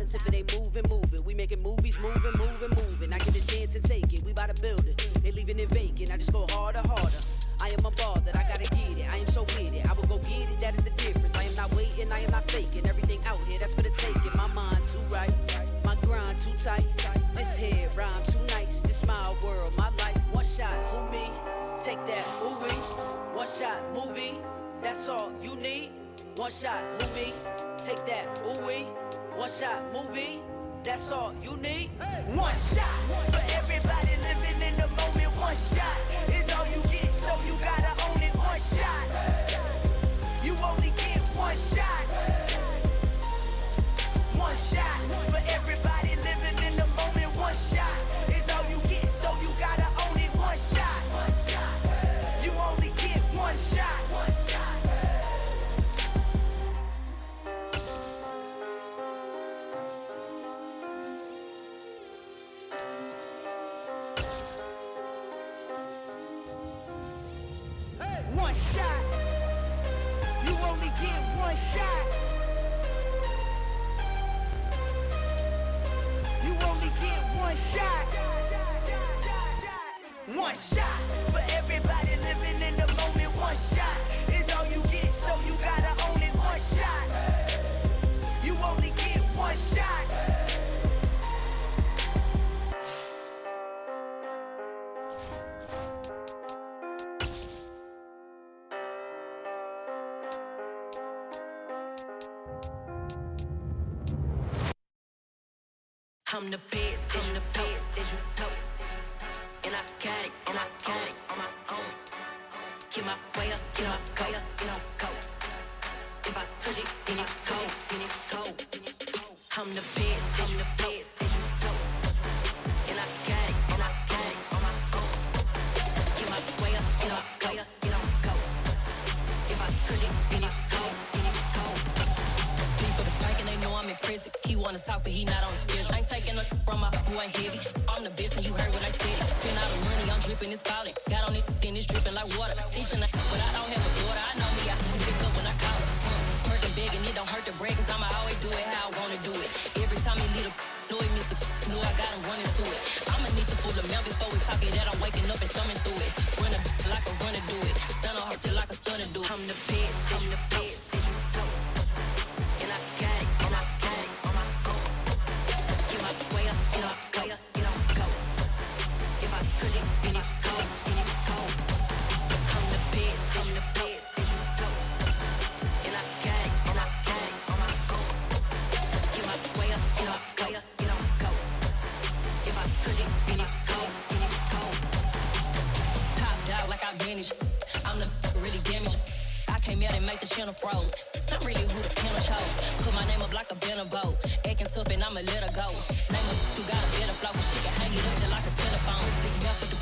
silence if it ain't moving, moving. We making movies, moving, moving, moving. I get a chance and take it, we bout to build it. They leaving it vacant, I just go harder, harder. I am unbothered, I gotta get it, I am so with it. I will go get it, that is the difference. I am not waiting, I am not faking. Everything out here, that's for the taking. My mind too right, my grind too tight. This here rhyme too nice, this my world, my life. One shot, who me? Take that, who we? One shot, movie, that's all you need. One shot, who me? Take that, who we? One shot, movie, that's all you need. One shot for everybody living in the moment. One shot is all you get, so you gotta own it. One shot, you only get one shot. One shot for everybody living in the moment. One shot is all you get, so you gotta own it. One shot, you only get one shot. One shot, you only get one shot. You only get one shot. One shot for everybody living in the moment. One shot is all you get, so you gotta own it. One shot, you only get one shot. I'm the best, I'm the best, as you know. And I got it, on my own. Get my way up, get my go, go. If I touch it, then it's cold, I'm the best, as you know. And I got it, on my own. Get my way up, get my go. If I touch it, then it's cold, for the bank and they know I'm in prison. He wanna talk, but he not on the schedule. I ain't taking no from my who ain't heavy. I'm the best and you heard what I said. Spend all the money, I'm dripping, it's falling. Got on it, then it's dripping like water. Teaching that, but I don't have a daughter. I know me, I can pick up when I call her. Working big and it don't hurt to break, cause I'ma always do it how I wanna do it. Every time he lead a know it, Mr. Know I got him running to it. I'ma need the full amount before we talk it that I'm waking up and thumbing through it. Run a like a runner do it. Stun on her till like a stunner do it. I'm the best, as you know. And I got it, on my own. Get my way up, get my go. If I touch it, then it's cold, I'm the best, as you know. And I got it, on my own. Get my way up, get my go. If I touch it, then it's cold, Top dog like I manage. I'm the really damaged. I came out and make the channel froze. I'm really who the piano chose. Put my name up like a banner boat. Acting tough and I'ma let her go. Name her who got a better flow, but she can hang it up just like a telephone. Sticking up with the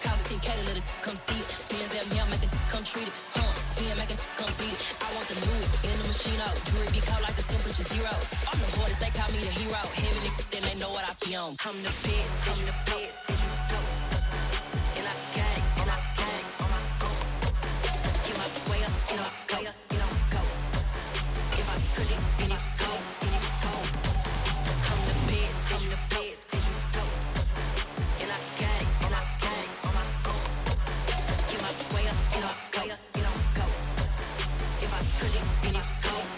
cost 10K to let it come see it. Bands that me, I make it come treat it. Spin, make it come beat it. I want the new in the machine out. Jewelry be cold like the temperature zero. I'm the hardest, they call me the hero. Heavy then they know what I be on. I'm the best, as you know. And I got it, on my own. Get my way up, get my go. If I touch it, then it's cold, I'm the best, as you know. And I got it, on my own. Get my way up, get my go. If I touch it, then it's cold,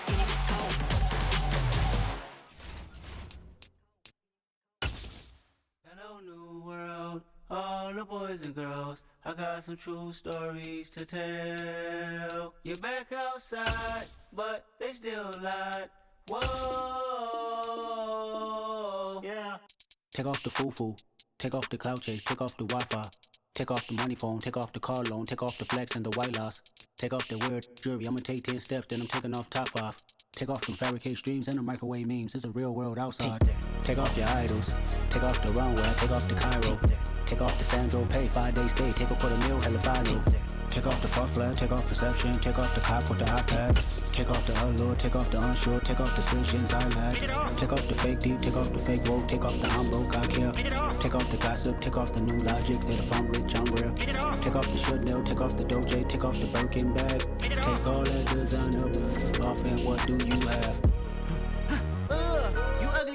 Hello, new world, all the boys and girls. I got some true stories to tell. You're back outside, but they still lied. Whoa, yeah. Take off the foo-foo, take off the cloud chase, take off the Wi-Fi. Take off the money phone, take off the car loan, take off the flex and the white loss. Take off the weird jewelry, I'ma take 10 steps, then I'm taking off top off. Take off them fabricated streams and the microwave memes, it's a real world outside. Take off your idols, take off the runway, take off the Cairo. Take off the Sandro, pay 5 days stay, take a quarter meal, hella final. Take off the fuck flag, take off perception, take off the cop with the iPad. Take off the allure, take off the unsure, take off decisions I lack. Take off the fake deep, take off the fake woke, take off the I'm broke, I care. Take off the gossip, take off the new logic, that if I'm rich, I'm real. Take off the Chanel, take off the Doja, take off the Birkin bag. Take all that designer off and what do you have? You ugly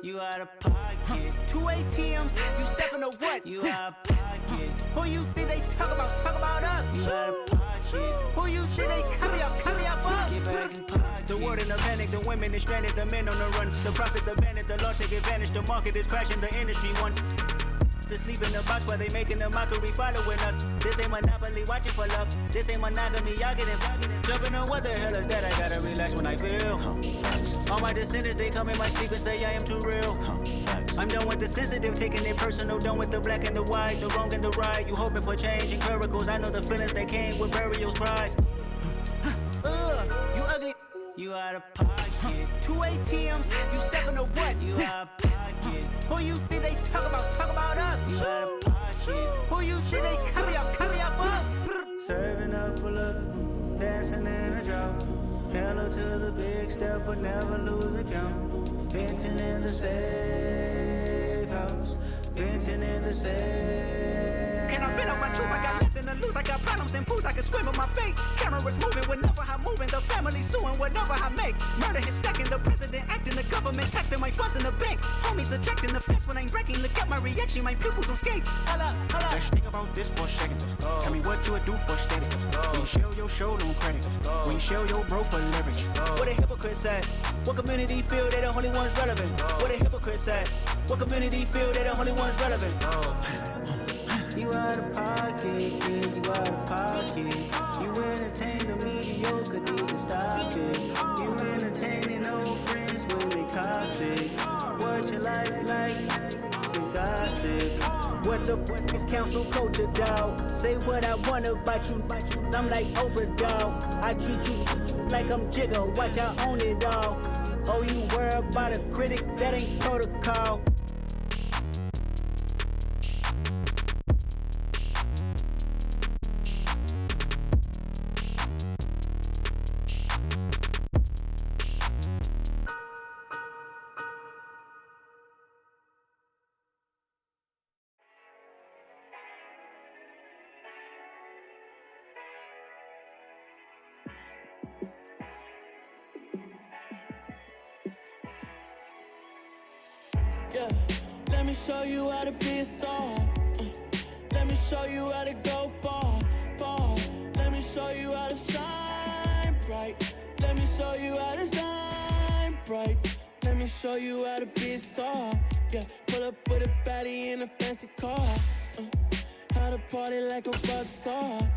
You out of pocket. 2 ATMs, you stepping to what? You out of pocket. Who you think they talk about? Talk about us. You out of pocket. Who you think they carry out for us? Get back in pocket. The world in a panic, the women is stranded, the men on the run. The profits abandoned, the law take advantage, the market is crashing, the industry wants to sleep in the box while they making a mockery following us. This ain't monopoly, watching for love. This ain't monogamy, y'all getting jumping on what the hell is that? I gotta relax when I feel. All my descendants, they come in my sleep and say I am too real. I'm done with the sensitive, taking it personal, done with the black and the white, the wrong and the right. You hoping for change and miracles, I know the feelings that came with burial cries. You ugly. You out of pocket. 2 ATMs, you stepping to what? You out of pocket. Who you think they talk about? Talk about us. You out of pocket. Who you think they carry out for us? Serving up a look, dancing in a drop. Hello to the big step, but never lose a count. Venting in the safe house. Venting in the safe. Can I vent out my truth? I got nothing to lose. I got problems and pools. I can swim with my fate. Cameras moving whenever I'm moving. The family suing whatever I make. Murder is stacking. The president acting. The government taxing my funds in the bank. Homies ejecting the fence when I'm breaking. Look at my reaction. My pupils on skates. Holla. Let's think about this for a second. Tell me what you would do for steady. When you show your show, no credit. When you show your bro for leverage. What a hypocrite said. What community feel they the only ones relevant? What a hypocrite said. What community feel they the only ones relevant? You out of pocket, yeah, you out of pocket. You entertain the mediocre, need to stop it. You entertaining old friends when they toxic. What your life like? You gossip. What the fuck is council culture, dawg? Say what I want about you, I'm like overdog. I treat you like I'm Jigga, watch I own it all. Oh, you worry about a critic, that ain't protocol. Yeah, let me show you how to be a star. Let me show you how to go far, far. Let me show you how to shine bright. Let me show you how to shine bright. Let me show you how to be a star. Yeah, pull up with a baddie in a fancy car. How to party like a rock star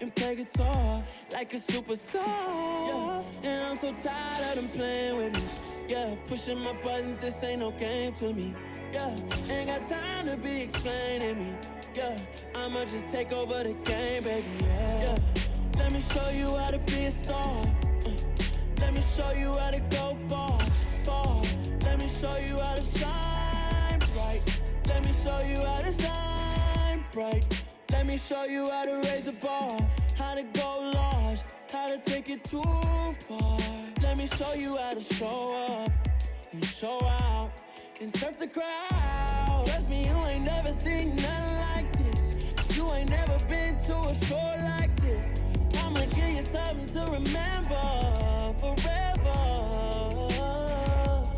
and play guitar like a superstar. Yeah, and I'm so tired of them playing with me. Yeah, pushing my buttons, this ain't no game to me. Yeah, ain't got time to be explaining me. Yeah, I'ma just take over the game, baby. Yeah, let me show you how to be a star. Let me show you how to go far, far. Let me show you how to shine bright. Let me show you how to shine bright. Let me show you how to raise the bar, how to go large, how to take it too far. Let me show you how to show up and show out and surf the crowd. Trust me, you ain't never seen nothing like this. You ain't never been to a show like this. I'ma give you something to remember forever.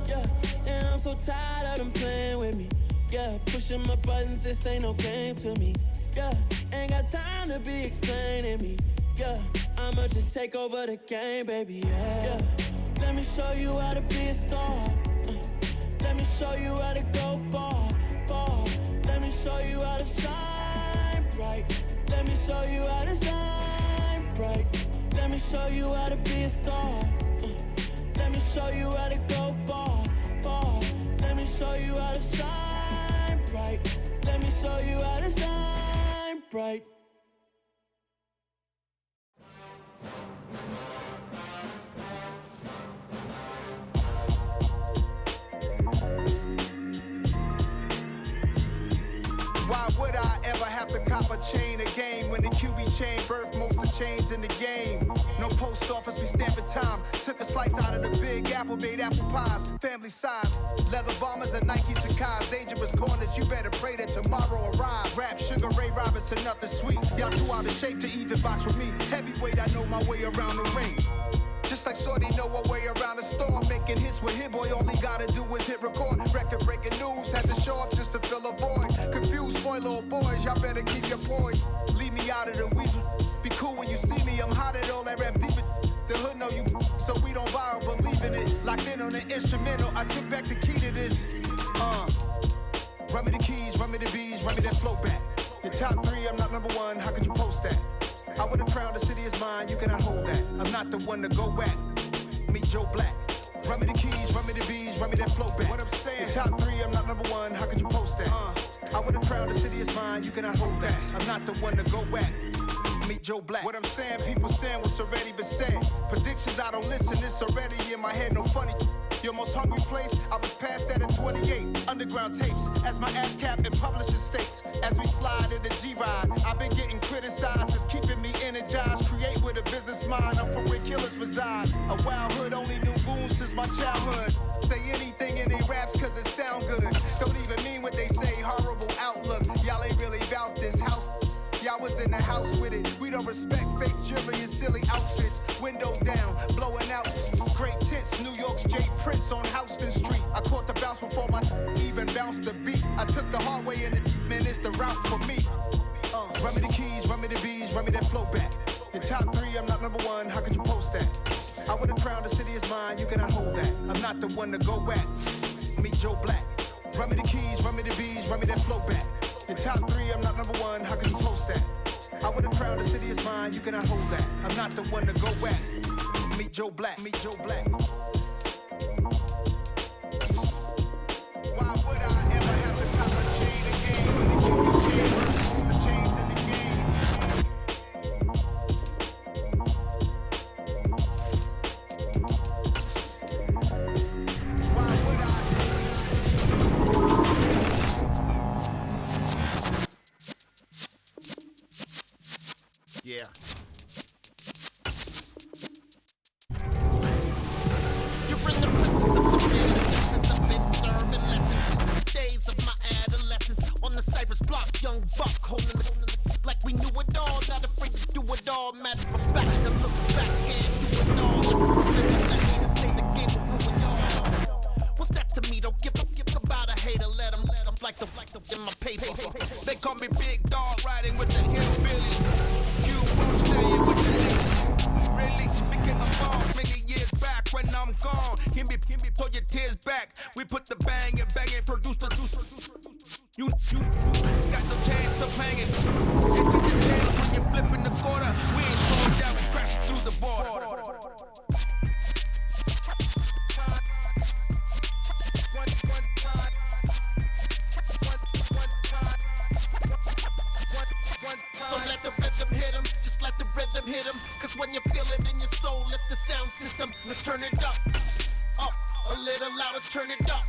Yeah, and I'm so tired of them playing with me. Yeah, pushing my buttons, this ain't no game to me. Yeah, ain't got time to be explaining me. Yeah, I'ma just take over the game, baby. Yeah, let me show you how to be a star. Let me show you how to go far, far. Let me show you how to shine bright. Let me show you how to shine bright. Let me show you how to be a star. Let me show you how to go far, far. Let me show you how to shine bright. Let me show you how to shine bright. Why would I ever have to cop a chain again when the QB chain birthed most of chains in the game? No post office, we stamping time. Took a slice out of the big apple, made apple pies, family size. Leather bombers and Nike Sacai's. Dangerous corners, you better pray that tomorrow arrives. Rap, Sugar Ray Robinson, nothing sweet. Y'all too out of shape to even box with me. Heavyweight, I know my way around the ring. Just Looks like Shorty know a way around the storm. Making hits with Hit Boy, all he gotta do is hit record. Record breaking news, had to show up just to fill a void. Confused boy, little boys, y'all better keep your poise. Leave me out of the weasel. Be cool when you see me, I'm hot at all that rap deep. The hood know you, so we don't buy or believe in it. Locked in on the instrumental, I took back the key to this. Run me the keys, run me the bees, run me that flow back. Your top 3, I'm not number 1, how could you post that? I would've crowned the city is mine, you cannot hold that. I'm not the one to go back. Meet Joe Black. Run me the keys, run me the bees, run me that flow back. What I'm saying, your top 3, I'm not number 1, how could you post that? I would've crowned the city is mine, you cannot hold that. I'm not the one to go back. Meet Joe Black. What I'm saying, people saying what's already been said. Predictions, I don't listen, it's already in my head, no funny. Your most hungry place, I was past that at 28. Underground tapes, as my ass cap in publishing states. As we slide in the G-Ride, I've been getting criticized, it's keeping me energized. Create with a business mind, I'm from where killers reside. A wild hood, only knew goons since my childhood. Say anything in they raps cause it sound good. Don't even mean what they say, horrible outlook. Y'all ain't really about this house. Y'all was in the house with it. We don't respect fake jewelry and silly outfits. Window down, blowing out. Great tits, New York's J. Prince on Houston Street. I caught the bounce before my even bounced the beat. I took the hard way in it, man, it's the route for me. Run me the keys, run me the bees, run me that flow back. Your top 3, I'm not number 1, how could you post that? I would've crowned the city is mine, you cannot hold that. I'm not the one to go back. Meet Joe Black. Run me the keys, run me the bees, run me that flow back. Your top 3, I'm not number 1, how can you post that? I would've crowned the city is mine, you cannot hold that. I'm not the one to go back. Meet Joe Black, meet Joe Black. Why would I ever have to top a chain again? The chains in the game. Why would I? Yeah. You bring the presence of the since I've been serving lessons. Days of my adolescence on the Cypress block, young buck holding the like we knew it all, not afraid to do it all. Matter of fact, to look back and do it all. The haters say the game will ruin y'all. What's that to me? Don't give about a hater. Let them like the in my paper. They call me Big Dog, riding with the hillbilly. You won't stay with the niggas. Really? Because I'm gone many years back when I'm gone. Can me pull your tears back. We put the bang and produce the You got no chance of hanging. Into the tail when you're flipping the quarter. We ain't slowing down, we crashing through the border. So let the rhythm hit him, just let the rhythm hit him. Cause when you feel it in your soul, lift the sound system. Let's turn it up, a little louder, turn it up,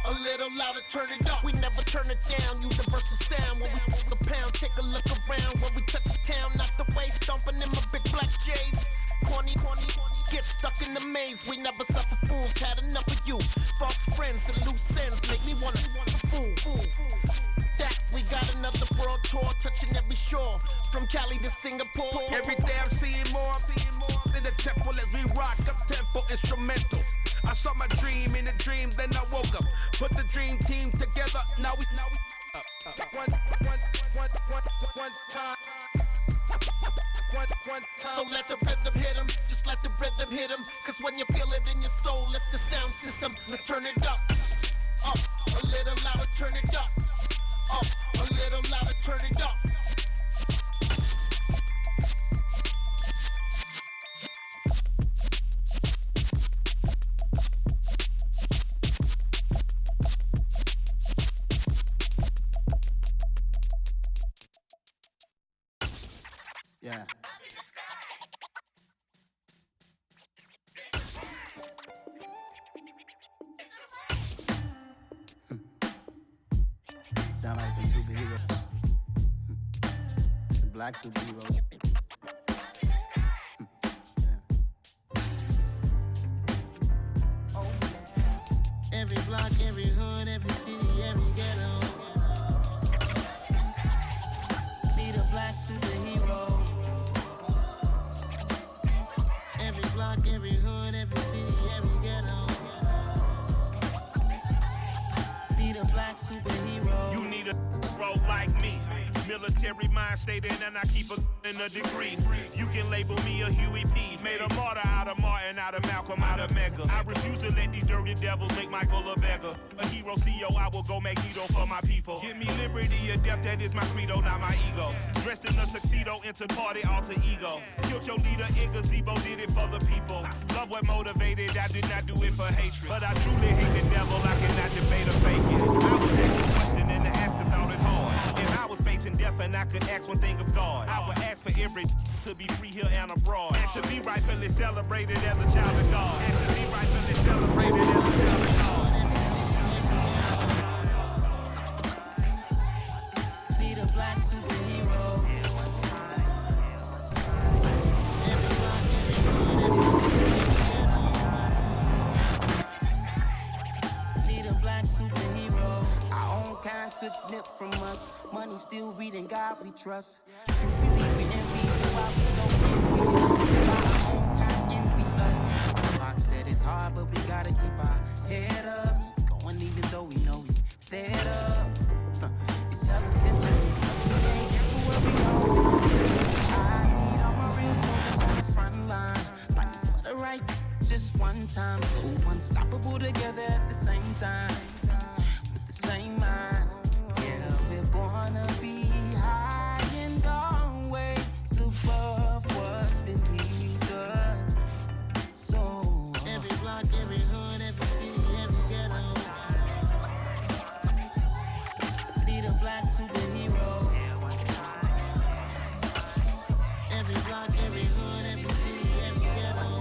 a little louder, turn it up. We never turn it down, universal sound. When we move the pound, take a look around. When we touch the town, not the way, stomping in my big black J's. Corny, get stuck in the maze. We never suffer fools, had enough of you. False friends and loose ends make me wanna fool. That we got another world tour, touching every shore, from Cali to Singapore. Every day I'm seeing more in the temple as we rock up tempo instrumentals. I saw my dream in a dream, then I woke up. Put the dream team together, now we one time. So let the rhythm hit him, just let the rhythm hit him. Cause when you feel it in your soul, lift the sound system. Let's turn it up, a little louder, turn it up, a little louder, turn it up. Yeah. Sound like some superheroes. Some black superheroes. Every block, every hood, every city, every ghetto. Need a black superhero. Every block, every hood, every city, every ghetto. Need a black superhero. You need a role like me. Military mind stated, and I keep a in a degree. You can label me a Huey P. Made a martyr out of Martin, out of Malcolm, out of Mega. I refuse to let these dirty devils make Michael a beggar. A hero CEO, I will go Magneto for my people. Give me liberty or death, that is my credo, not my ego. Dressed in a tuxedo, into party, alter ego. Killed your leader in gazebo, did it for the people. Love what motivated, I did not do it for hatred. But I truly hate the devil, I cannot debate or fake it. I was asked a question and the asker thought it hard. If I was facing death and I could ask one thing of God, I would ask for every to be free here and abroad. And to be rightfully celebrated as a child of God. And to be rightfully celebrated as a child of God. Need a black superhero. Every block, every hood, every city, every ghetto. Need a black superhero. Our own kind took nip from us. Money still reading God we trust. Truthfully we envy, so why we so envious? Our own kind envy us. Pac said it's hard, but we gotta keep our head up. Going even though we know we fed up. It's hella tension, cause we ain't careful where we going. I need all my real soldiers on the front line, fighting for the right just one time. So unstoppable together at the same time, with the same mind. Yeah, we're born to be high and always above what's beneath us. So every block, every hood, every city, every ghetto. Need a black superhero. Every block, every hood, every city, every ghetto.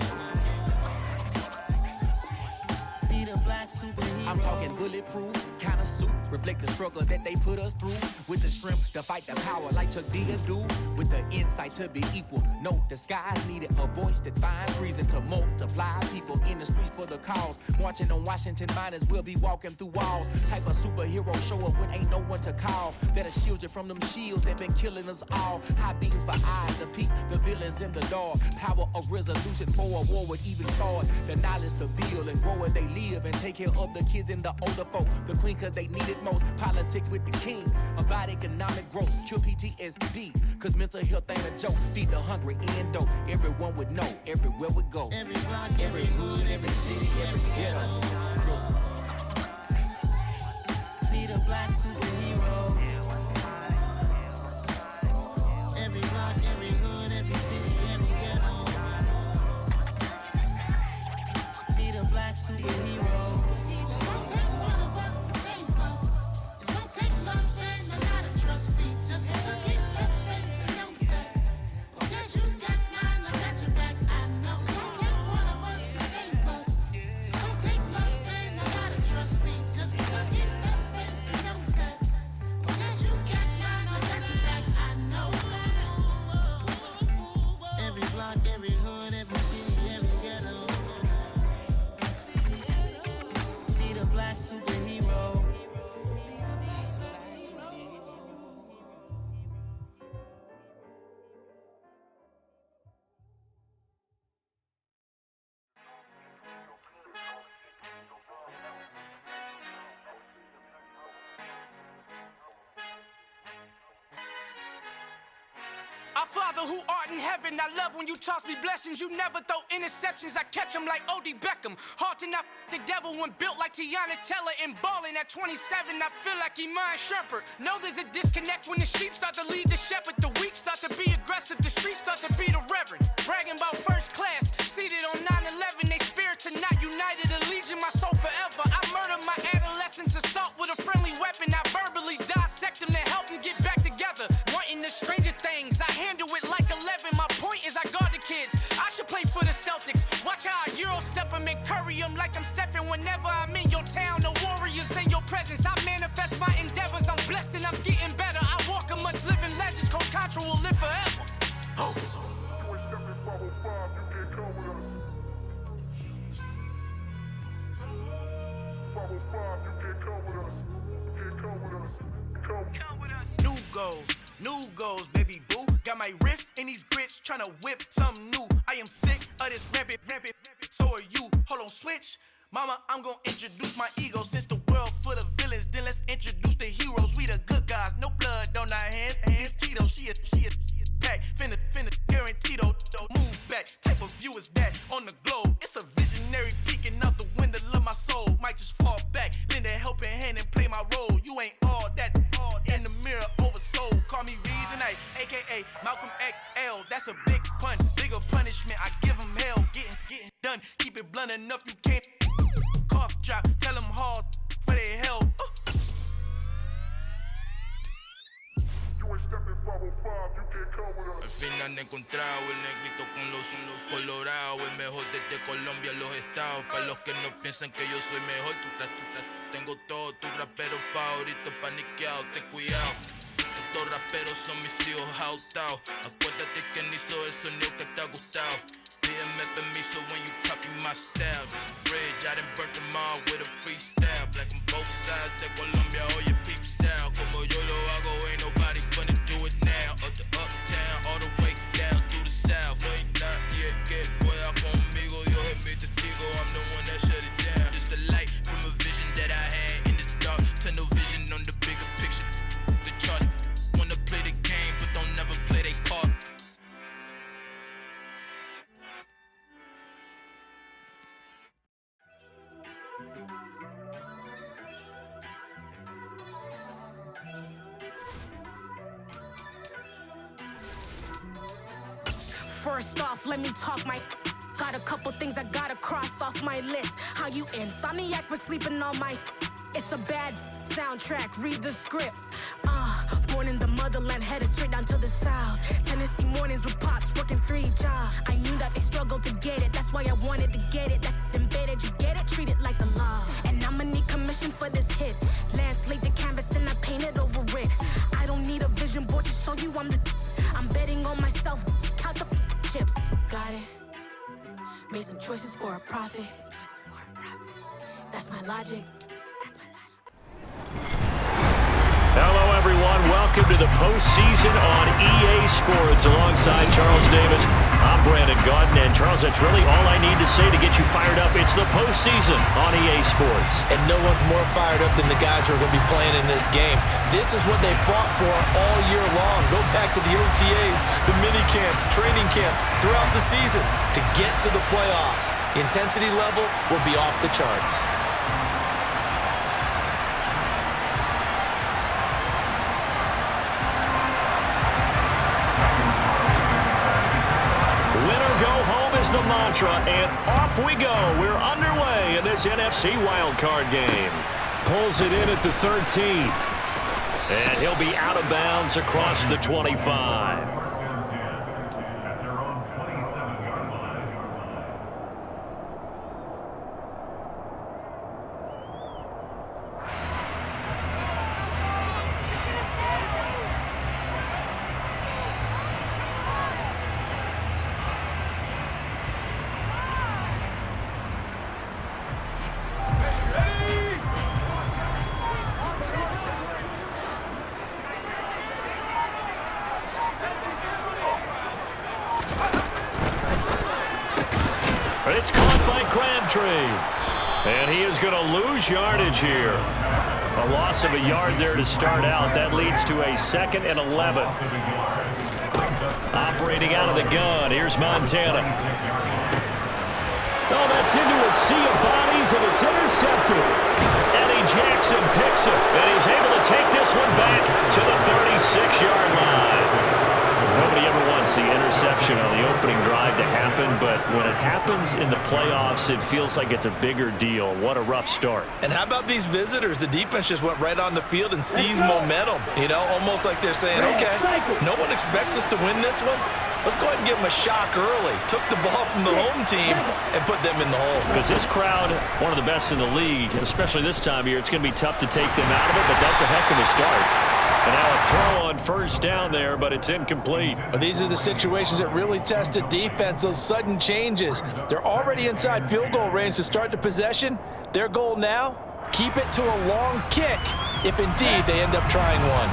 Need a black superhero. I'm talking bulletproof, kind of suit, reflect the struggle that they put us through. With the strength to fight the power like Chuck D do. With the insight to be equal, no disguise needed. A voice that finds reason to multiply. People in the streets for the cause. Marching on Washington miners will be walking through walls. Type of superhero show up when ain't no one to call. That'll shield you from them shields that been killing us all. High beams for eyes to peek the villains in the dark. Power of resolution for a war would even start. The knowledge to build and grow where they live and take care of the kids and the older folk. The queen cause they need it most. Politic with the kings. About economic growth. Cure PTSD. Cause mental health ain't a joke. Feed the hungry and dope. Everyone would know. Everywhere we go. Every block, every hood, every city, every ghetto. Need a black superhero. Every block, every hood, every city, every ghetto. Need a black superhero. It's gonna take one of us to save us. It's gonna take love and a lot of trust. We just got to get that faith and know that. Because you got mine, I got your back, I know. It's gonna take one of us to save us. It's gonna take love and a lot of trust. We just got to get that faith and know that. Because you got mine, I got your back, I know. Every block, every hood, every city, every ghetto. Need a black superhero. Our Father who art in heaven, I love when you toss me blessings. You never throw interceptions, I catch them like O.D. Beckham. Hard to not the devil when built like Tiana Teller and balling at 27, I feel like Iman Shumpert. Know there's a disconnect when the sheep start to lead the shepherd. The weak start to be aggressive, the streets start to be the reverend. Bragging about first class, seated on 9/11. They spirits are not united, a legion, my soul forever. I murder my adolescence, assault with a friendly weapon. I verbally dissect them to help them get back together. Wanting the stranger things, I handle it like 11. My point is I guard the kids. I should play for the Celtics. Watch how I Euro step them and curry them like I'm Stephen. Whenever I'm in your town, the Warriors in your presence. I manifest my endeavors. I'm blessed and I'm getting better. I walk amongst living legends. Coach Contra will live forever. Oh. New goals, baby boo. Got my wrist in these grits, tryna whip something new. I am sick of this rampant so are you. Hold on, switch. Mama, I'm gonna introduce my ego. Since the world full of villains, then let's introduce the heroes. We the good guys, no blood on our hands. Hands Cheeto, she a pack. Finna, guaranteed move back. Type of view is that on the globe? It's a visionary peeking out the window of my soul. Might just fall back, lend a helping hand and play my role. You ain't all that in the mirror oversold. Call me Reason A, aka Malcolm XL. That's a big pun, bigger punishment. I give him hell, getting done. Keep it blunt enough, you can't cough drop. Tell them hard for their health. Al final he encontrado el negrito con los colorados, el mejor desde Colombia a los estados. Para los que no piensan que yo soy mejor, tengo todo, tu rapero favorito paniqueado, ten cuidado. Estos raperos son mis hijos autados. Acuérdate quién hizo el sonido que te ha gustado. Pídeme permiso when you copy my style. This bridge, I done burnt them all with a freestyle. Black on both sides de Colombia, oye peep style. Como yo lo hago, ain't nobody finna do it now. Up to uptown, all the way down through the south. No hay nadie que pueda conmigo, Dios es mi testigo. I'm the one that shut it down. Just the light from a vision that I had in the dark. Tunnel vision on the bigger picture. The charts wanna play the game, but don't never play their part. First off, let me talk my. Got a couple things I gotta cross off my list. How you insomniac for sleeping on my. It's a bad soundtrack, read the script. Born in the motherland, headed straight down to the south. Tennessee mornings with pops, working 3 jobs. I knew that they struggled to get it, that's why I wanted to get it. That embedded, you get it, treat it like a law. And I'ma need commission for this hit. Lance laid the canvas and I painted over it. I don't need a vision board to show you I'm betting on myself, count the chips. Got it. Made some choices for a profit. That's my logic. Hello, everyone. Welcome to the postseason on EA Sports. Alongside Charles Davis, I'm Brandon Gaudin. And Charles, that's really all I need to say to get you fired up. It's the postseason on EA Sports. And no one's more fired up than the guys who are going to be playing in this game. This is what they fought for all year long. Go back to the OTAs, the mini camps, training camp, throughout the season to get to the playoffs. The intensity level will be off the charts. The mantra, and off we go. We're underway in this NFC wildcard game. Pulls it in at the 13. And he'll be out of bounds across the 25. It's caught by Crabtree. And he is going to lose yardage here. A loss of a yard there to start out. That leads to a 2nd and 11. Operating out of the gun. Here's Montana. Oh, that's into a sea of bodies, and it's intercepted. Eddie Jackson picks it, and he's able to take this one back to the 36-yard line. Nobody ever wants the interception on the opening drive to happen, but when it happens in the playoffs, it feels like it's a bigger deal. What a rough start. And how about these visitors? The defense just went right on the field and seized momentum. You know, almost like they're saying, okay, no one expects us to win this one. Let's go ahead and give them a shock early. Took the ball from the home team and put them in the hole. Because this crowd, one of the best in the league, especially this time of year, it's going to be tough to take them out of it, but that's a heck of a start. And now a throw on first down there, but it's incomplete. Well, these are the situations that really test the defense, those sudden changes. They're already inside field goal range to start the possession. Their goal now, keep it to a long kick, if indeed they end up trying one.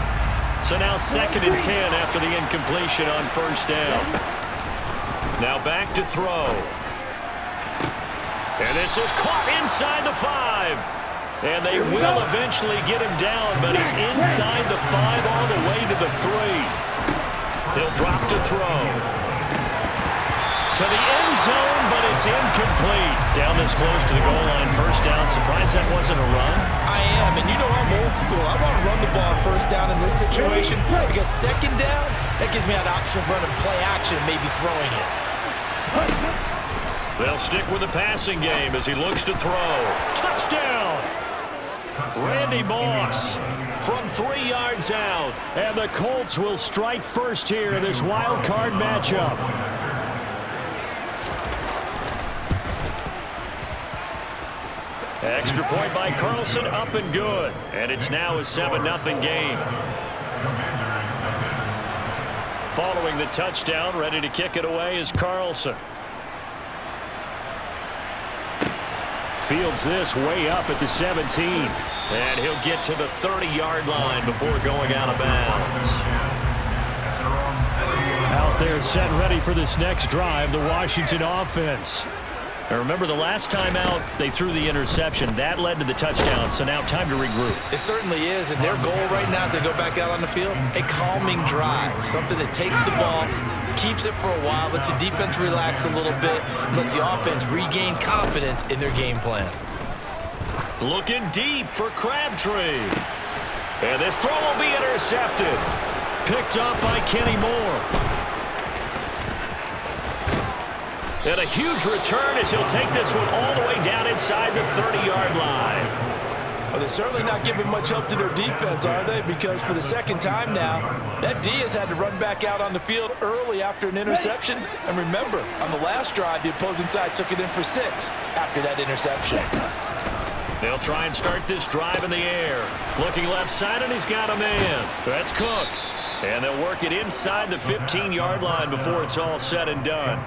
So now 2nd and 10 after the incompletion on first down. Now back to throw. And this is caught inside the 5. And they will eventually get him down, but he's inside the 5 all the way to the 3. He'll drop to throw. To the end zone, but it's incomplete. Down this close to the goal line, first down. Surprised that wasn't a run? I am, and you know I'm old school. I want to run the ball first down in this situation because second down, that gives me an option of running play action, maybe throwing it. They'll stick with the passing game as he looks to throw. Touchdown! Randy Moss from 3 yards out. And the Colts will strike first here in this wild card matchup. Extra point by Carlson, up and good. And it's now a 7-0 game. Following the touchdown, ready to kick it away is Carlson. Fields this way up at the 17. And he'll get to the 30-yard line before going out of bounds. Out there set ready for this next drive, the Washington offense. Now remember, the last time out, they threw the interception. That led to the touchdown, so now time to regroup. It certainly is, and their goal right now as they go back out on the field, a calming drive, something that takes the ball, keeps it for a while, lets the defense relax a little bit, and lets the offense regain confidence in their game plan. Looking deep for Crabtree. And this throw will be intercepted. Picked up by Kenny Moore. And a huge return as he'll take this one all the way down inside the 30-yard line. Well, they're certainly not giving much help to their defense, are they? Because for the second time now, that D has had to run back out on the field early after an interception. And remember, on the last drive, the opposing side took it in for 6 after that interception. They'll try and start this drive in the air. Looking left side, and he's got a man. That's Cook. And they'll work it inside the 15-yard line before it's all said and done.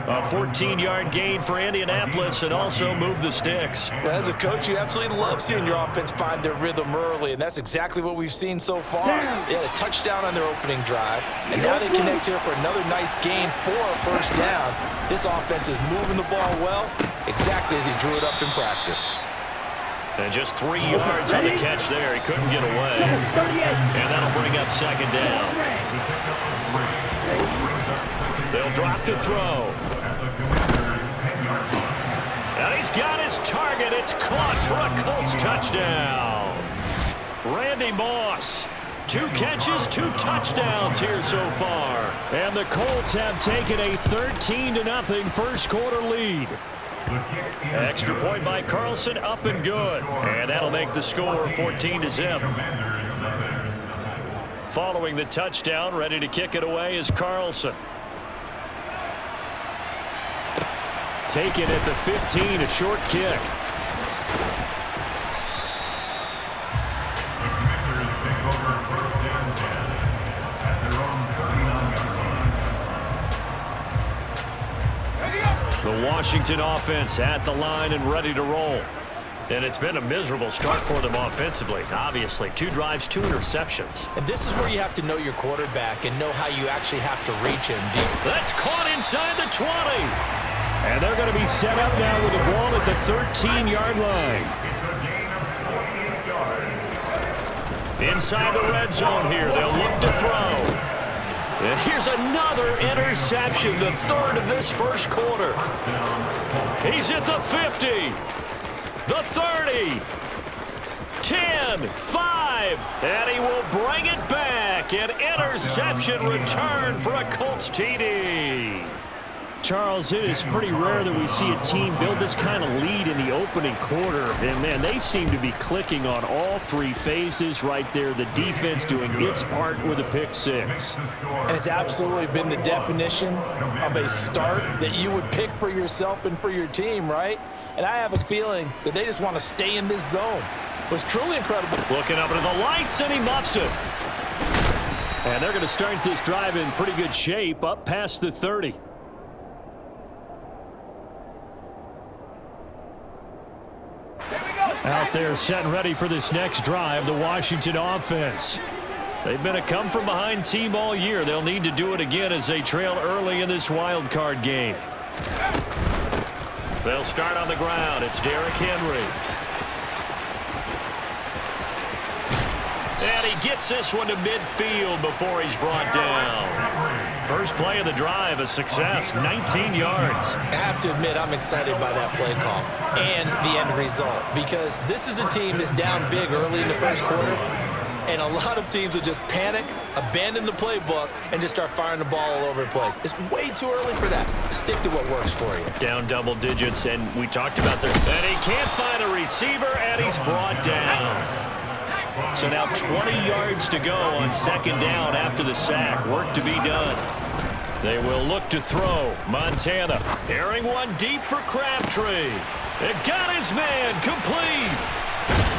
A 14-yard gain for Indianapolis and also move the sticks. Well, as a coach, you absolutely love seeing your offense find their rhythm early, and that's exactly what we've seen so far. They had a touchdown on their opening drive, and now they connect here for another nice gain for a first down. This offense is moving the ball well, exactly as he drew it up in practice. And just 3 yards on the catch there. He couldn't get away. And that'll bring up second down. They'll drop to throw. And he's got his target. It's caught for a Colts touchdown. Randy Moss. 2 catches, 2 touchdowns here so far. And the Colts have taken a 13-0 first quarter lead. Extra point by Carlson, up and good. And that'll make the score 14-0. Following the touchdown, ready to kick it away is Carlson. Taken at the 15, a short kick. The Washington offense at the line and ready to roll. And it's been a miserable start for them offensively. Obviously, 2 drives, 2 interceptions. And this is where you have to know your quarterback and know how you actually have to reach him deep. That's caught inside the 20. And they're going to be set up now with the ball at the 13-yard line. Inside the red zone here. They'll look to throw. And here's another interception, the 3rd of this first quarter. He's at the 50, the 30, 10, 5, and he will bring it back. An interception return for a Colts TD. Charles, it is pretty rare that we see a team build this kind of lead in the opening quarter. And, man, they seem to be clicking on all 3 phases right there. The defense doing its part with a pick 6. And it's absolutely been the definition of a start that you would pick for yourself and for your team, right? And I have a feeling that they just want to stay in this zone. It was truly incredible. Looking up into the lights, and he muffs it. And they're going to start this drive in pretty good shape up past the 30. Out there set and ready for this next drive, the Washington offense. They've been a come-from-behind team all year. They'll need to do it again as they trail early in this wild card game. They'll start on the ground. It's Derrick Henry. And he gets this one to midfield before he's brought down. First play of the drive, a success, 19 yards. I have to admit, I'm excited by that play call and the end result, because this is a team that's down big early in the first quarter, and a lot of teams will just panic, abandon the playbook, and just start firing the ball all over the place. It's way too early for that. Stick to what works for you. Down double digits, and we talked about that. And he can't find a receiver, and he's brought down. So now 20 yards to go on second down after the sack. Work to be done. They will look to throw. Montana airing one deep for Crabtree. It got his man complete.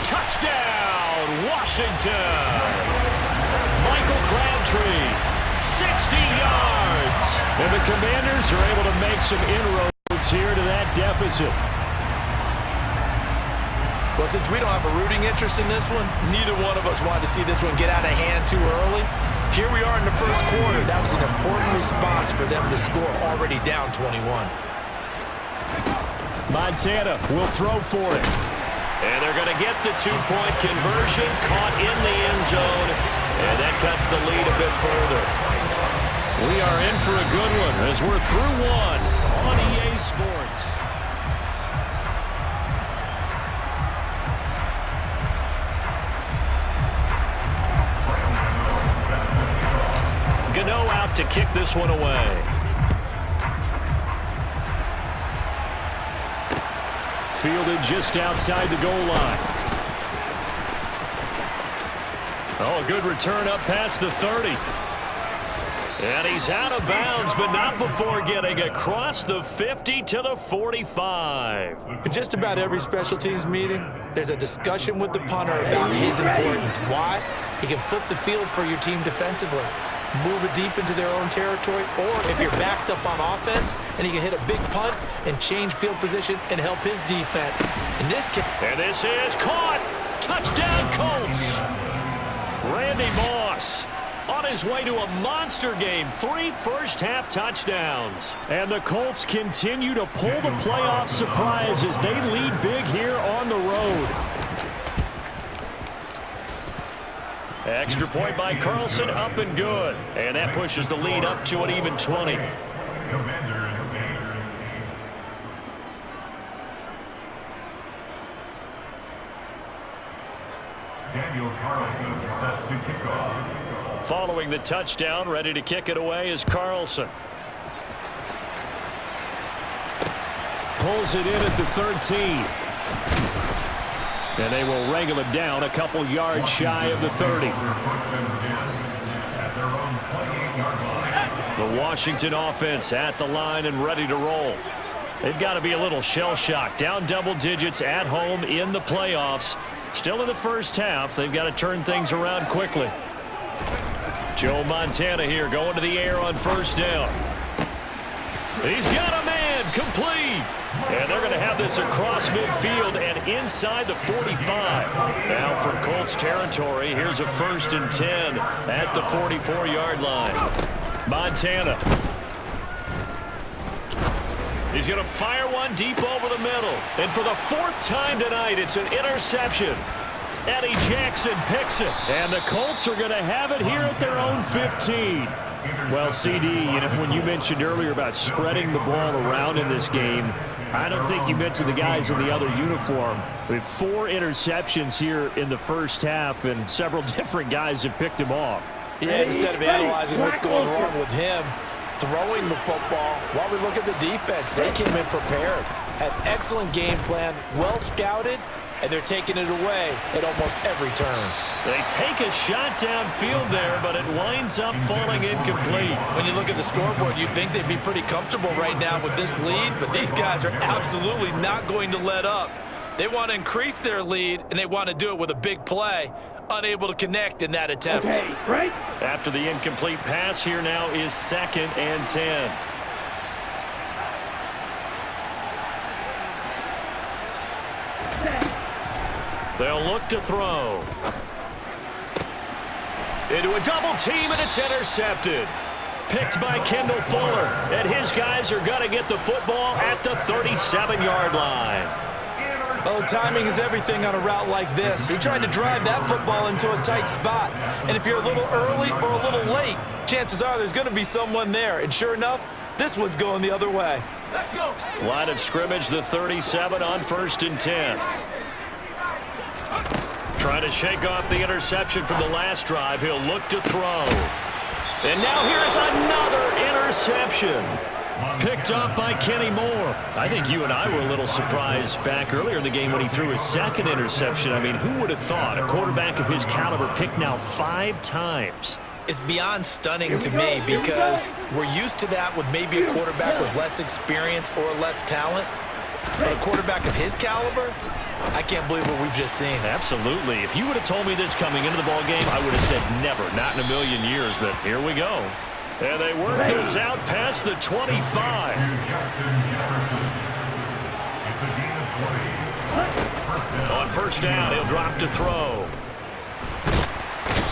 Touchdown, Washington. Michael Crabtree, 60 yards. And the Commanders are able to make some inroads here to that deficit. Well, since we don't have a rooting interest in this one, neither one of us wanted to see this one get out of hand too early. Here we are in the first quarter. That was an important response for them to score already down 21. Montana will throw for it. And they're going to get the two-point conversion, caught in the end zone, and that cuts the lead a bit further. We are in for a good one as we're through one on EA Sports. Gano out to kick this one away. Fielded just outside the goal line. Oh, a good return up past the 30. And he's out of bounds, but not before getting across the 50 to the 45. In just about every special teams meeting, there's a discussion with the punter about his importance. Why? He can flip the field for your team defensively, move it deep into their own territory, or if you're backed up on offense, and he can hit a big punt and change field position and help his defense. In this case, and this is caught. Touchdown, Colts. Randy Moss on his way to a monster game. 3 first-half touchdowns. And the Colts continue to pull the playoff surprise as they lead big here on the road. Extra point by Carlson, up and good. And that pushes the lead up to an even 20. Daniel Carlson set to kick off. Following the touchdown, ready to kick it away is Carlson. Pulls it in at the 13. And they will wrangle it down a couple yards shy of the 30. The Washington offense at the line and ready to roll. They've got to be a little shell-shocked. Down double digits at home in the playoffs. Still in the first half. They've got to turn things around quickly. Joe Montana here going to the air on first down. He's got a man complete. And they're going to have this across midfield and inside the 45. Now for Colts territory, here's a 1st and 10 at the 44-yard line. Montana. He's going to fire one deep over the middle. And for the 4th time tonight, it's an interception. Eddie Jackson picks it. And the Colts are going to have it here at their own 15. Well, CD, you know, when you mentioned earlier about spreading the ball around in this game, I don't think you mentioned the guys in the other uniform. We have 4 interceptions here in the first half, and several different guys have picked him off. Yeah, instead of analyzing what's going wrong with him, throwing the football, while we look at the defense, they came in prepared, had excellent game plan, well scouted, and they're taking it away at almost every turn. They take a shot downfield there, but it winds up falling incomplete. When you look at the scoreboard, you'd think they'd be pretty comfortable right now with this lead, but these guys are absolutely not going to let up. They want to increase their lead, and they want to do it with a big play. Unable to connect in that attempt. Okay, right. After the incomplete pass, here now is 2nd and 10. They'll look to throw. Into a double team, and it's intercepted. picked by Kendall Fuller. And his guys are going to get the football at the 37-yard line. Oh, timing is everything on a route like this. He tried to drive that football into a tight spot. And if you're a little early or a little late, chances are there's going to be someone there. And sure enough, this one's going the other way. Let's go. Line of scrimmage, the 37 on 1st and 10. Trying to shake off the interception from the last drive. He'll look to throw. And now here's another interception. Picked up by Kenny Moore. I think you and I were a little surprised back earlier in the game when he threw his second interception. I mean, who would have thought a quarterback of his caliber picked now 5 times? It's beyond stunning to me because we're used to that with maybe a quarterback with less experience or less talent. But a quarterback of his caliber, I can't believe what we've just seen. Absolutely. If you would have told me this coming into the ball game, I would have said never, not in a million years. But here we go. And they work this out past the 25. On 1st down, he'll drop to throw.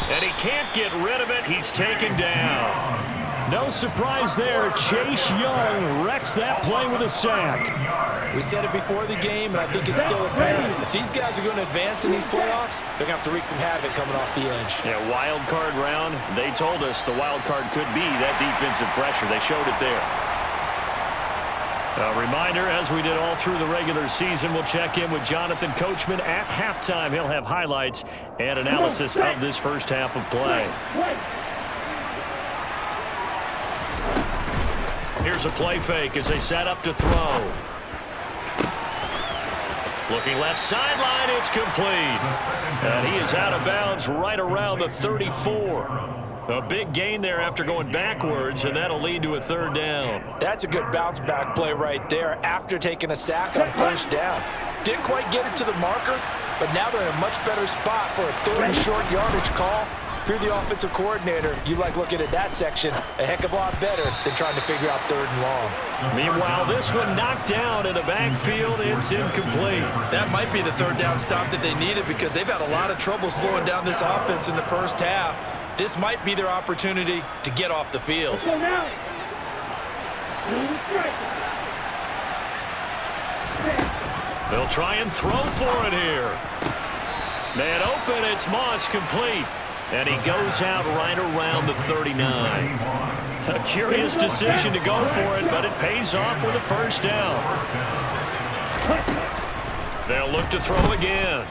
And he can't get rid of it. He's taken down. No surprise there. Chase Young wrecks that play with a sack. We said it before the game, and I think it's still apparent. If these guys are going to advance in these playoffs, they're going to have to wreak some havoc coming off the edge. Yeah, wild card round. They told us the wild card could be that defensive pressure. They showed it there. A reminder, as we did all through the regular season, we'll check in with Jonathan Coachman at halftime. He'll have highlights and analysis of this first half of play. Here's a play fake as they set up to throw. Looking left sideline, it's complete. And he is out of bounds right around the 34. A big gain there after going backwards, and that'll lead to a 3rd down. That's a good bounce back play right there after taking a sack on 1st down. Didn't quite get it to the marker, but now they're in a much better spot for a 3rd and short yardage call. If you're the offensive coordinator, you like looking at that section a heck of a lot better than trying to figure out 3rd and long. Meanwhile, this one knocked down in the backfield. It's incomplete. That might be the 3rd down stop that they needed because they've had a lot of trouble slowing down this offense in the first half. This might be their opportunity to get off the field. They'll try and throw for it here. Man open, it's Moss, complete. And he goes out right around the 39. A curious decision to go for it, but it pays off with a 1st down. They'll look to throw again.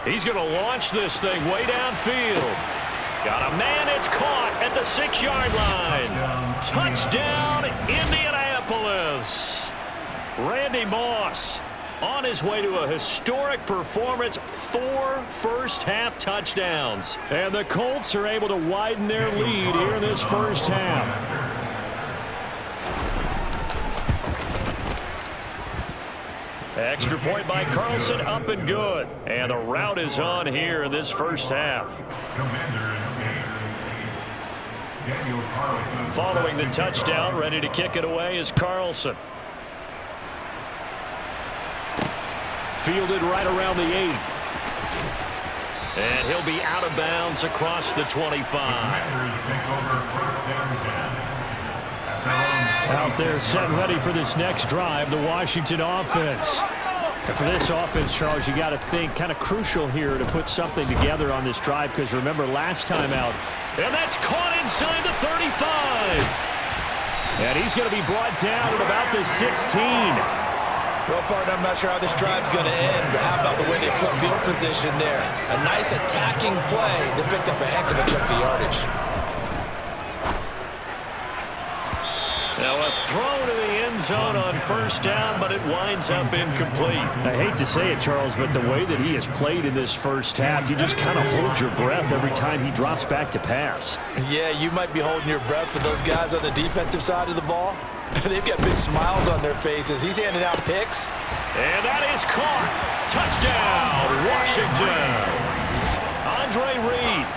He's going to launch this thing way downfield. Got a man, it's caught at the 6-yard line. Touchdown, Indianapolis. Randy Moss on his way to a historic performance, 4 first-half touchdowns. And the Colts are able to widen their lead here in this first half. Extra point by Carlson, up and good. And the route is on here in this first half. Following the touchdown, ready to kick it away is Carlson. Fielded right around the 8. And he'll be out of bounds across the 25. Out there set and ready for this next drive, the Washington offense. And for this offense, Charles, you got to think kind of crucial here to put something together on this drive because remember last time out. And that's caught inside the 35. And he's going to be brought down at about the 16. Well, partner, I'm not sure how this drive's going to end, but how about the way they flip field position there? A nice attacking play that picked up a heck of a chunk of yardage. Now a throw to the end zone on 1st down, but it winds up incomplete. I hate to say it, Charles, but the way that he has played in this first half, you just kind of hold your breath every time he drops back to pass. Yeah, you might be holding your breath for those guys on the defensive side of the ball. They've got big smiles on their faces. He's handing out picks. And that is caught. Touchdown, Washington. Andre Reed,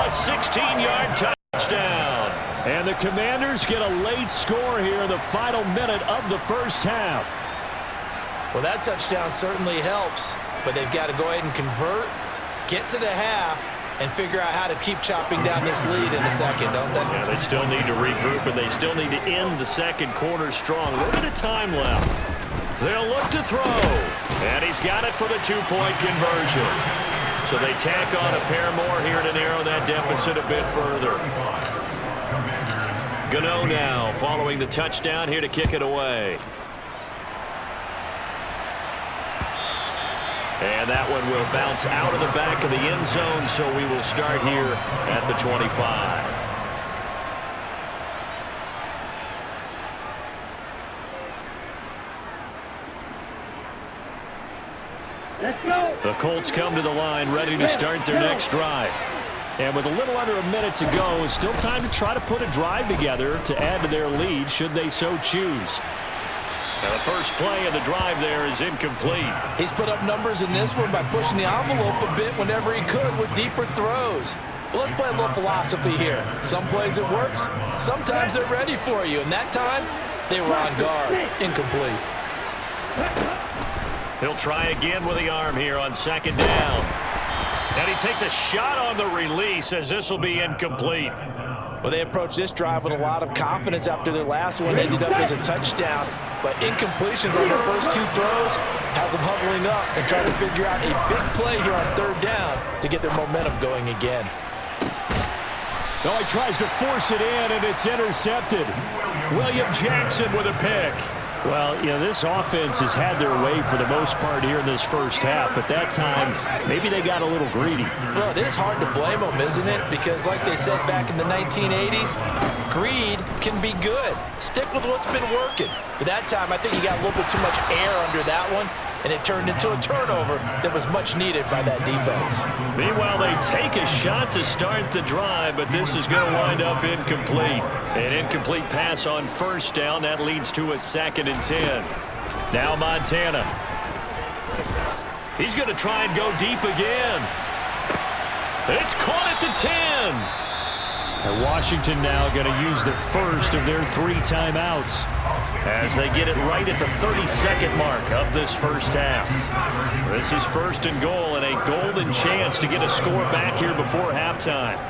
a 16-yard touchdown. And the Commanders get a late score here in the final minute of the first half. Well, that touchdown certainly helps, but they've got to go ahead and convert, get to the half, and figure out how to keep chopping down this lead in the second, don't they? Yeah, they still need to regroup, and they still need to end the second quarter strong. A little bit of time left. They'll look to throw, and he's got it for the two-point conversion. So they tack on a pair more here to narrow that deficit a bit further. Gano now following the touchdown here to kick it away. And that one will bounce out of the back of the end zone, so we will start here at the 25. The Colts come to the line ready to start their next drive. And with a little under a minute to go, it's still time to try to put a drive together to add to their lead should they so choose. Now the first play of the drive there is incomplete. He's put up numbers in this one by pushing the envelope a bit whenever he could with deeper throws. But let's play a little philosophy here. Some plays it works, sometimes they're ready for you. And that time, they were on guard. Incomplete. He'll try again with the arm here on second down. And he takes a shot on the release as this will be incomplete. Well, they approached this drive with a lot of confidence after their last one ended up as a touchdown. But incompletions on their first two throws has them huddling up and trying to figure out a big play here on third down to get their momentum going again. No, he tries to force it in, and it's intercepted. William Jackson with a pick. Well, you know, this offense has had their way for the most part here in this first half, but that time, maybe they got a little greedy. Well, it is hard to blame them, isn't it? Because like they said back in the 1980s, greed can be good. Stick with what's been working. But that time, I think you got a little bit too much air under that one, and it turned into a turnover that was much needed by that defense. Meanwhile, they take a shot to start the drive, but this is going to wind up incomplete. An incomplete pass on first down. That leads to a 2nd and 10. Now Montana. He's going to try and go deep again. It's caught at the 10. And Washington now going to use the first of their 3 timeouts as they get it right at the 32nd mark of this first half. This is 1st and goal and a golden chance to get a score back here before halftime.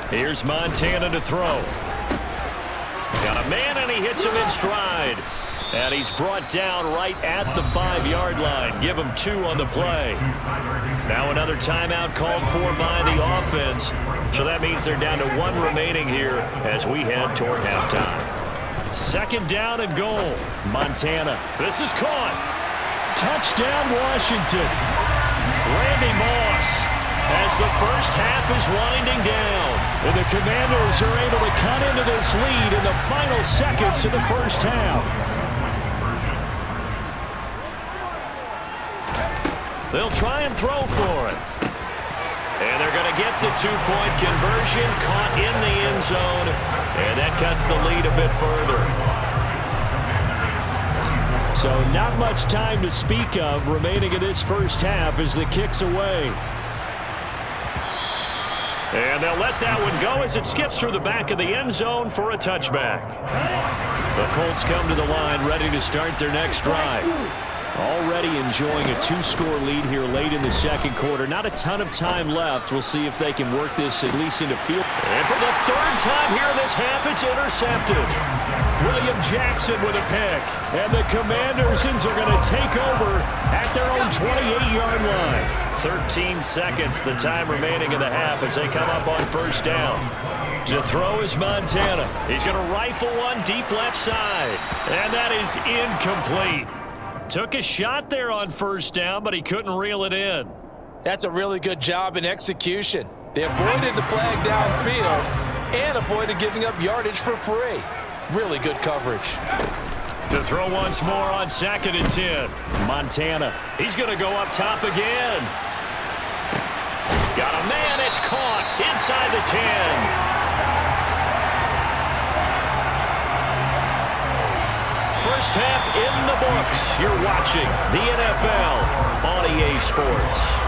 Here's Montana to throw. Got a man and he hits him in stride. And he's brought down right at the 5-yard line. Give him 2 on the play. Now another timeout called for by the offense. So that means they're down to 1 remaining here as we head toward halftime. 2nd down and goal. Montana. This is caught. Touchdown Washington. Randy Moss as the first half is winding down. And the Commanders are able to cut into this lead in the final seconds of the first half. They'll try and throw for it. And they're going to get the 2-point conversion, caught in the end zone, and that cuts the lead a bit further. So not much time to speak of remaining in this first half as the kick's away. And they'll let that one go as it skips through the back of the end zone for a touchback. The Colts come to the line ready to start their next drive. Already enjoying a 2-score lead here late in the second quarter. Not a ton of time left. We'll see if they can work this at least into field. And for the 3rd time here in this half, it's intercepted. William Jackson with a pick. And the Commanders are going to take over at their own 28-yard line. 13 seconds, the time remaining in the half as they come up on first down. To throw is Montana. He's going to rifle one deep left side. And that is incomplete. Took a shot there on first down, but he couldn't reel it in. That's a really good job in execution. They avoided the flag downfield and avoided giving up yardage for free. Really good coverage. To throw once more on 2nd and 10. Montana. He's going to go up top again. Got a man. It's caught inside the 10. First half in the books. You're watching the NFL on EA Sports.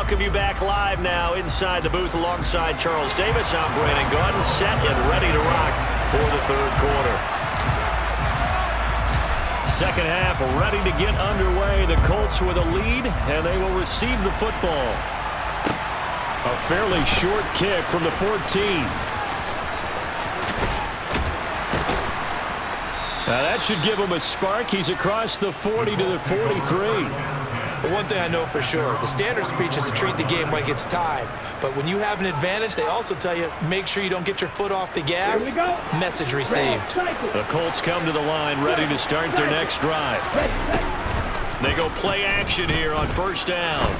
welcome you back live now inside the booth alongside Charles Davis. I'm Brandon Gordon, set and ready to rock for the third quarter. Second half ready to get underway. The Colts with a lead, and they will receive the football. A fairly short kick from the 14. Now that should give him a spark. He's across the 40 to the 43. But one thing I know for sure, the standard speech is to treat the game like it's tied. But when you have an advantage, they also tell you, make sure you don't get your foot off the gas. Message received. The Colts come to the line ready to start their next drive. They go play action here on first down.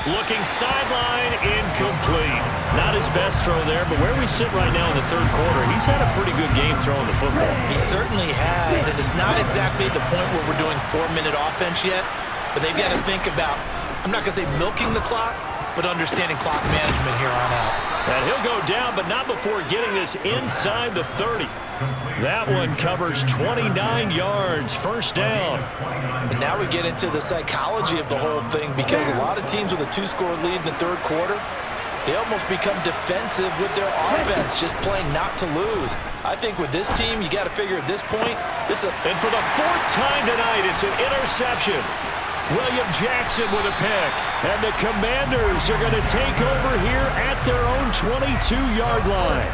Looking sideline, incomplete. Not his best throw there, but where we sit right now in the third quarter, he's had a pretty good game throwing the football. He certainly has, and it's not exactly at the point where we're doing 4-minute offense yet, but they've got to think about, I'm not going to say milking the clock, but understanding clock management here on out. And he'll go down, but not before getting this inside the 30. That one covers 29 yards, first down. And now we get into the psychology of the whole thing, because a lot of teams with a 2-score lead in the third quarter, they almost become defensive with their offense, just playing not to lose. I think with this team, you got to figure at this point, and for the fourth time tonight, it's an interception. William Jackson with a pick, and the Commanders are going to take over here at their own 22-yard line.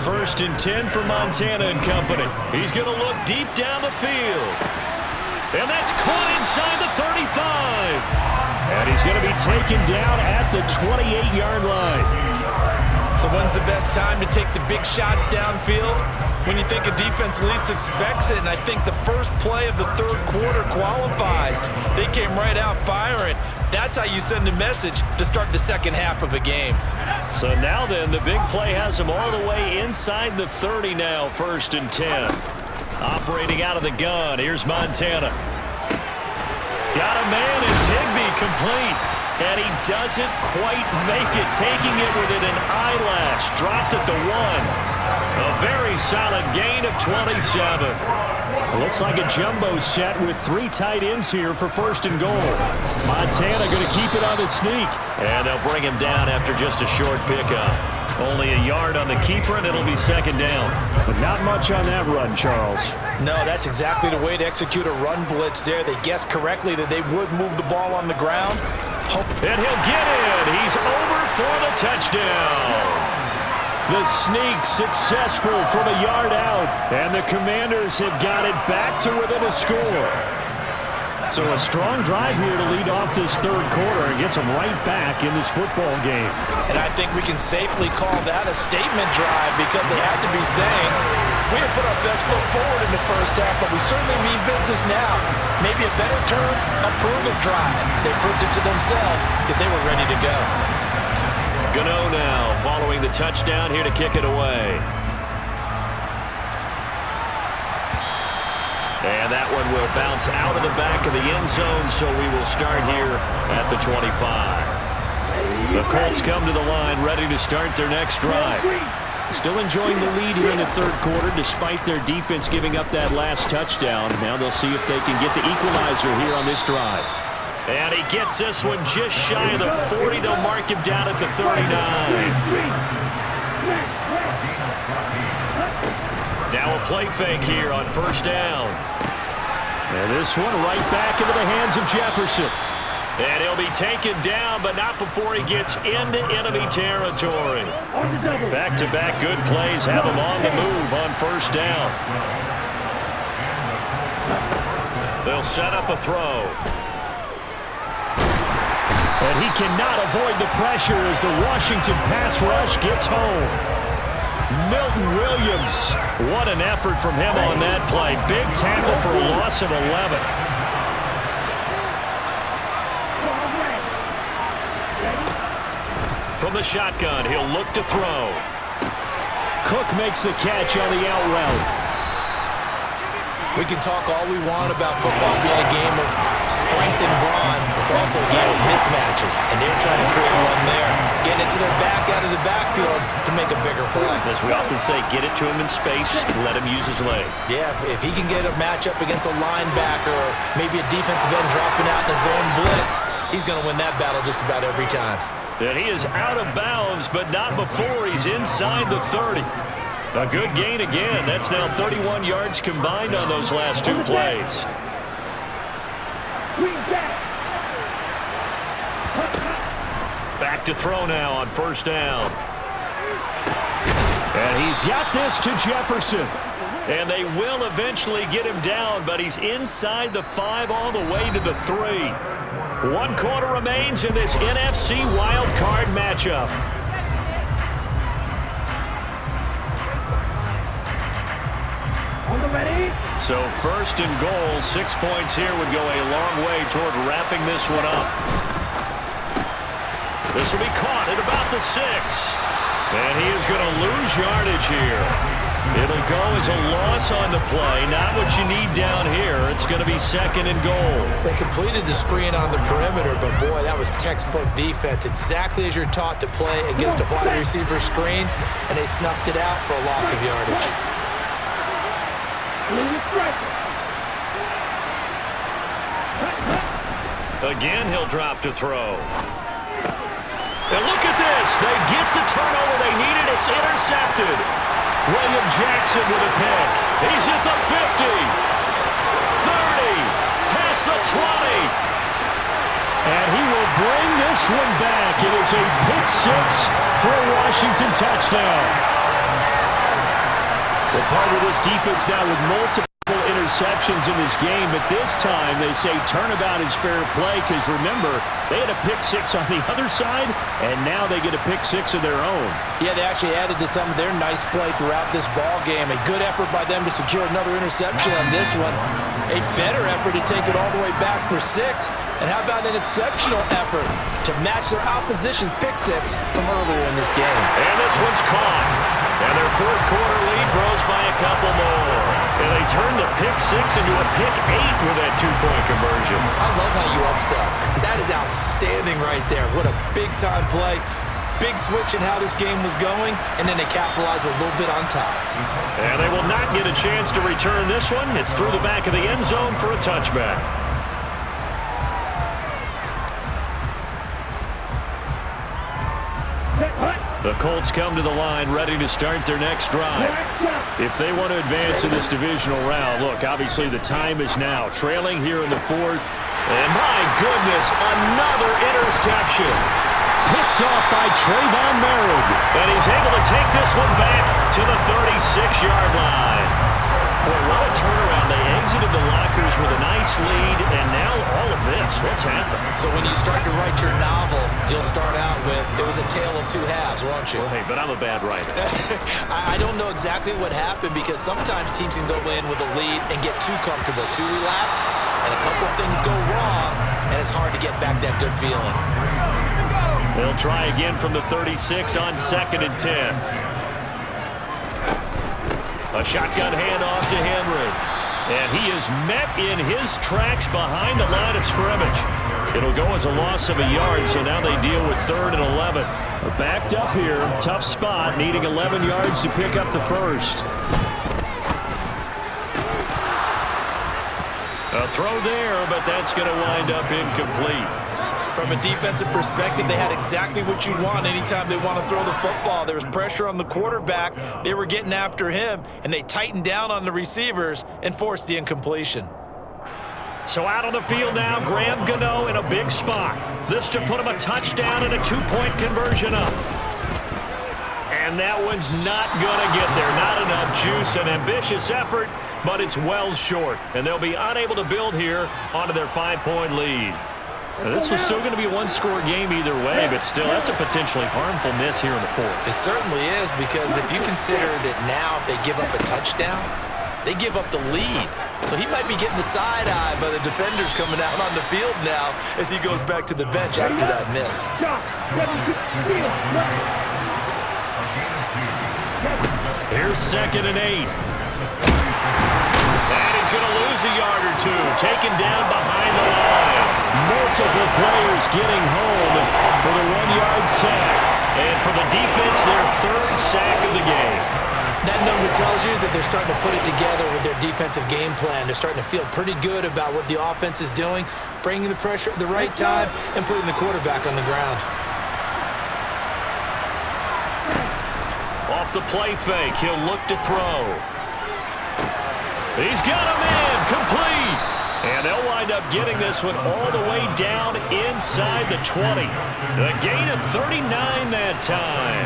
First and 10 for Montana and company. He's going to look deep down the field. And that's caught inside the 35. And he's going to be taken down at the 28-yard line. So when's the best time to take the big shots downfield? When you think a defense least expects it, and I think the first play of the third quarter qualifies. They came right out firing. That's how you send a message to start the second half of a game. So now then, the big play has him all the way inside the 30 now, first and 10. Operating out of the gun, here's Montana. Got a man, it's Higbee complete. And he doesn't quite make it, taking it within an eyelash. Dropped at the 1. A very solid gain of 27. Looks like a jumbo set with 3 tight ends here for first and goal. Montana going to keep it on the sneak. And they'll bring him down after just a short pickup. Only a yard on the keeper, and it'll be second down. But not much on that run, Charles. No, that's exactly the way to execute a run blitz there. They guessed correctly that they would move the ball on the ground. And he'll get it. He's over for the touchdown. The sneak successful from a yard out. And the Commanders have got it back to within a score. So a strong drive here to lead off this third quarter and gets them right back in this football game. And I think we can safely call that a statement drive, because they had to be saying, we have put our best foot forward in the first half, but we certainly mean business now. Maybe a better term, a proven drive. They proved it to themselves that they were ready to go. Gano now following the touchdown here to kick it away. And that one will bounce out of the back of the end zone, so we will start here at the 25. The Colts come to the line ready to start their next drive. Still enjoying the lead here in the third quarter despite their defense giving up that last touchdown. Now they'll see if they can get the equalizer here on this drive. And he gets this one just shy of the 40. They'll mark him down at the 39. Now a play fake here on first down. And this one right back into the hands of Jefferson. And he'll be taken down, but not before he gets into enemy territory. Back-to-back good plays have him on the move on first down. They'll set up a throw. And he cannot avoid the pressure as the Washington pass rush gets home. Milton Williams, what an effort from him on that play. Big tackle for a loss of 11. From the shotgun, he'll look to throw. Cook makes the catch on the out route. We can talk all we want about football being a game of strength and brawn. It's also a game of mismatches, and they're trying to create one there, getting it to their back out of the backfield to make a bigger play. As we often say, get it to him in space, let him use his leg. Yeah, if he can get a matchup against a linebacker or maybe a defensive end dropping out in a zone blitz, he's going to win that battle just about every time. And he is out of bounds, but not before he's inside the 30. A good gain again. That's now 31 yards combined on those last two plays. Back to throw now on first down. And he's got this to Jefferson. And they will eventually get him down, but he's inside the 5 all the way to the 3. 1 quarter remains in this NFC wild card matchup. So first and goal, 6 points here would go a long way toward wrapping this one up. This will be caught at about the 6. And he is going to lose yardage here. It'll go as a loss on the play. Not what you need down here. It's going to be second and goal. They completed the screen on the perimeter, but boy, that was textbook defense. Exactly as you're taught to play against a wide receiver screen, and they snuffed it out for a loss of yardage. Again, he'll drop to throw. And look at this. They get the turnover they needed. It's intercepted. William Jackson with a pick. He's at the 50. 30. Past the 20. And he will bring this one back. It is a pick 6 for a Washington touchdown. Well, part of this defense now with multiple interceptions in this game, but this time they say turnabout is fair play because, remember, they had a pick 6 on the other side, and now they get a pick 6 of their own. Yeah, they actually added to some of their nice play throughout this ball game. A good effort by them to secure another interception on this one. A better effort to take it all the way back for 6. And how about an exceptional effort to match their opposition's pick 6 from earlier in this game. And this one's caught. And their fourth quarter lead grows by a couple more. And they turn the pick 6 into a pick 8 with that 2-point conversion. I love how you upsell. That is outstanding right there. What a big-time play. Big switch in how this game was going, and then they capitalized a little bit on top. And they will not get a chance to return this one. It's through the back of the end zone for a touchback. The Colts come to the line ready to start their next drive. If they want to advance in this divisional round, look, obviously the time is now. Trailing here in the 4th. And my goodness, another interception. Picked off by Trayvon Merritt. And he's able to take this one back to the 36-yard line. Boy, what a turnaround. They exited the lockers with a nice lead, and now all of this. What's happened? So when you start to write your novel, you'll start out with, it was a tale of 2 halves, won't you? Well, hey, but I'm a bad writer. I don't know exactly what happened because sometimes teams can go in with a lead and get too comfortable, too relaxed, and a couple of things go wrong, and it's hard to get back that good feeling. They'll try again from the 36 on 2nd and 10. A shotgun handoff to Henry. And he is met in his tracks behind the line of scrimmage. It'll go as a loss of a yard, so now they deal with 3rd and 11. They're backed up here. Tough spot, needing 11 yards to pick up the first. A throw there, but that's going to wind up incomplete. From a defensive perspective, they had exactly what you want anytime they want to throw the football. There was pressure on the quarterback. They were getting after him, and they tightened down on the receivers and forced the incompletion. So out on the field now, Graham Gano in a big spot. This to put him a touchdown and a 2-point conversion up. And that one's not going to get there. Not enough juice. An ambitious effort, but it's well short. And they'll be unable to build here onto their 5-point lead. Now, this was still going to be a 1-score game either way, but still, that's a potentially harmful miss here in the 4th. It certainly is, because if you consider that now if they give up a touchdown, they give up the lead. So he might be getting the side eye by the defenders coming out on the field now as he goes back to the bench after that miss. Here's 2nd and 8. And he's going to lose a yard or two, taken down behind the line. Multiple players getting home for the 1-yard sack. And for the defense, their 3rd sack of the game. That number tells you that they're starting to put it together with their defensive game plan. They're starting to feel pretty good about what the offense is doing, bringing the pressure at the right time, and putting the quarterback on the ground. Off the play fake, he'll look to throw. He's got him in, complete. And they'll wind up getting this one all the way down inside the 20. A gain of 39 that time.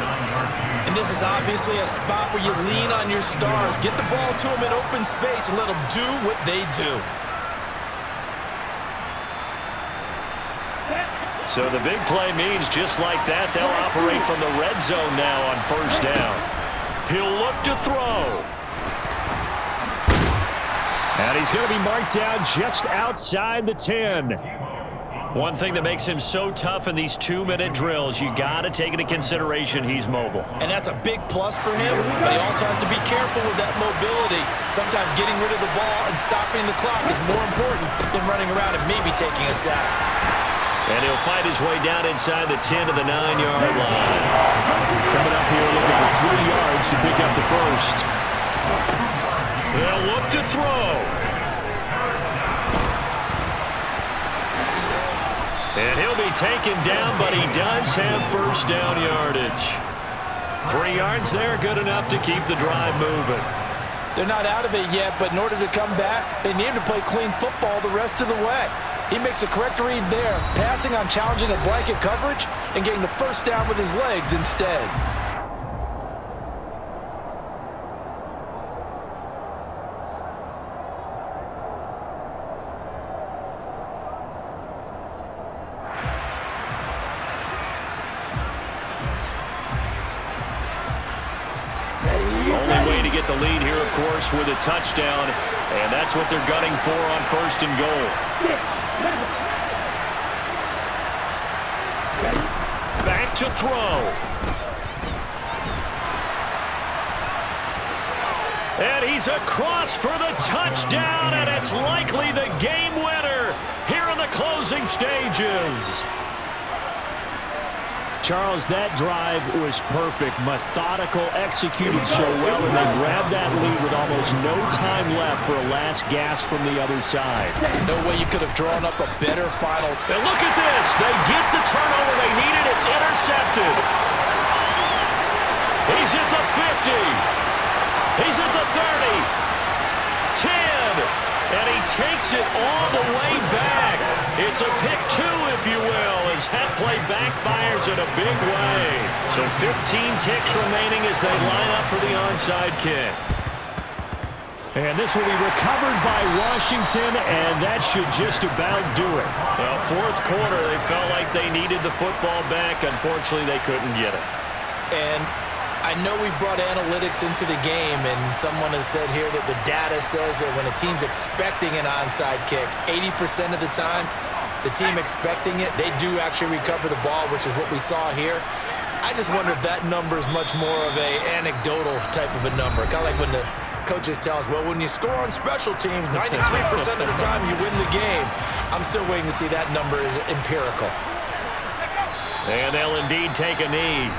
And this is obviously a spot where you lean on your stars. Get the ball to them in open space and let them do what they do. So the big play means just like that, they'll operate from the red zone now on 1st down. He'll look to throw. And he's going to be marked down just outside the 10. One thing that makes him so tough in these 2-minute drills, you got to take into consideration he's mobile. And that's a big plus for him, but he also has to be careful with that mobility. Sometimes getting rid of the ball and stopping the clock is more important than running around and maybe taking a sack. And he'll fight his way down inside the 10 to the 9-yard line. Coming up here looking for 3 yards to pick up the 1st. They'll look to throw. And he'll be taken down, but he does have 1st down yardage. 3 yards there, good enough to keep the drive moving. They're not out of it yet, but in order to come back, they need to play clean football the rest of the way. He makes the correct read there, passing on challenging a blanket coverage and getting the 1st down with his legs instead. Only way to get the lead here, of course, with a touchdown, and that's what they're gunning for on 1st and goal. Back to throw. And he's across for the touchdown, and it's likely the game winner here in the closing stages. Charles, that drive was perfect, methodical, executed so well, and they grabbed that lead with almost no time left for a last gasp from the other side. No way you could have drawn up a better final. And look at this. They get the turnover they needed. It's intercepted. He's at the 50. He's at the 30. 10. And he takes it all the way back. It's a pick 2, if you will, as that play backfires in a big way. So 15 ticks remaining as they line up for the onside kick. And this will be recovered by Washington, and that should just about do it. Well, 4th quarter, they felt like they needed the football back. Unfortunately, they couldn't get it. And I know we brought analytics into the game, and someone has said here that the data says that when a team's expecting an onside kick, 80% of the time, the team expecting it, they do actually recover the ball, which is what we saw here. I just wonder if that number is much more of a anecdotal type of a number. Kind of like when the coaches tell us, well, when you score on special teams, 93% of the time you win the game. I'm still waiting to see that number is empirical. And they'll indeed take a knee.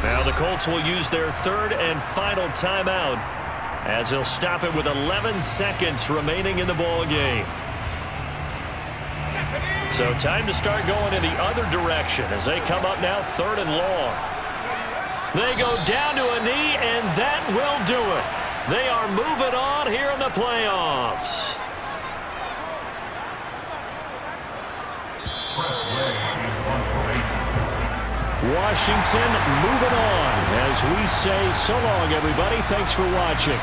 Now the Colts will use their 3rd and final timeout as they'll stop it with 11 seconds remaining in the ball game. So time to start going in the other direction as they come up now 3rd and long. They go down to a knee, and that will do it. They are moving on here in the playoffs. Washington moving on as we say so long, everybody. Thanks for watching.